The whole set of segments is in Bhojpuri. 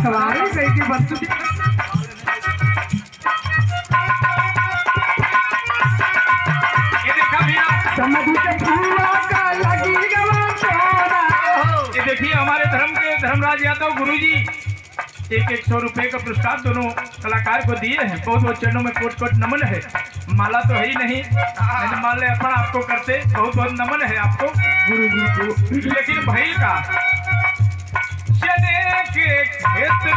सवारी कहीं बच्चों ये देखिए हमारे धर्म के धर्मराज यादव गुरुजी 100 रुपए का पुरस्कार दोनों कलाकार को दिए हैं। बहुत बहुत चरणों में कोट कोट नमन है। माला तो है ही नहीं, माले अर्पण आपको करते बहुत बहुत नमन है आपको गुरुजी को। लेकिन भाई का चने के खेत में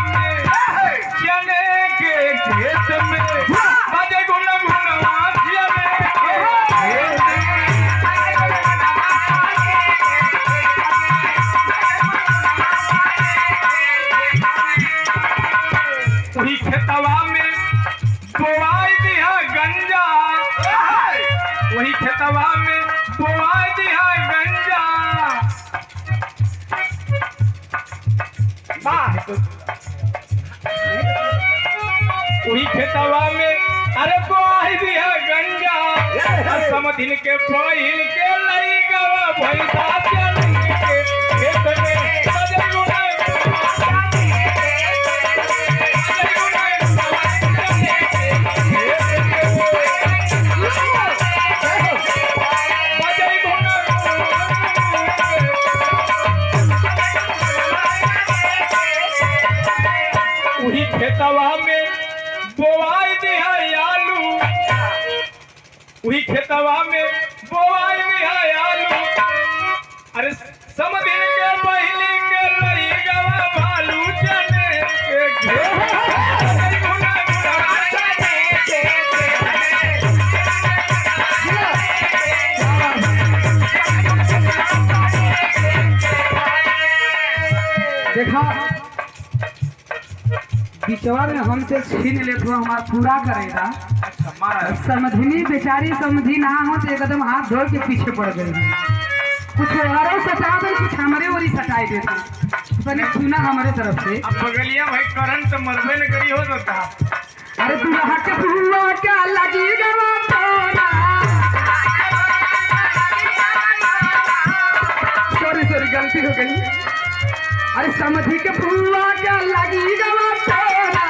बाजे गुन गुनवा वही खेतवा में बोआई दिया गंजा, वही खेतवा में बोआई दिया गंजा। वही खेतवा में अरे बोआई दिया गंजा। समधिन के पहिल के लई गवा भैसा चल के खेत में वही खेतवा में बोआई दिया आलू, वही खेतवा में बोआई दिया आलू। अरे समदिन के पहली के लई गवा भालू चने के घेर। देखा बिचवा में हमसे छीन ले तो हमारा पूरा करेगा। समझनी बेचारी समझी ना हो तो एकदम हाथ धो के पीछे पड़ गई। कुछ और सटा दे, कुछ हमारे और ही सटाई देते। मैंने सुना हमारे तरफ से अब बगलिया भाई करंट तो मरबे न करी हो सकता। अरे दूल्हा के फूलों क्या लगी गवा तोरा। सॉरी गलती हो गई। अरे समझी के फूलों क्या लगी गवा तोरा।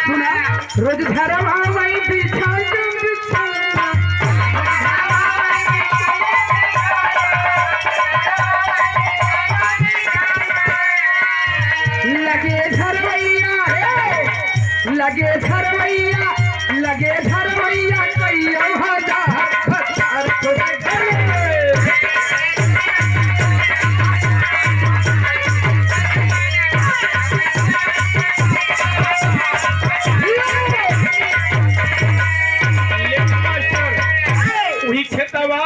सुना रोज घर वही बिछा लगे धरवैया लगे धरवैया कई हजार वही खेतवा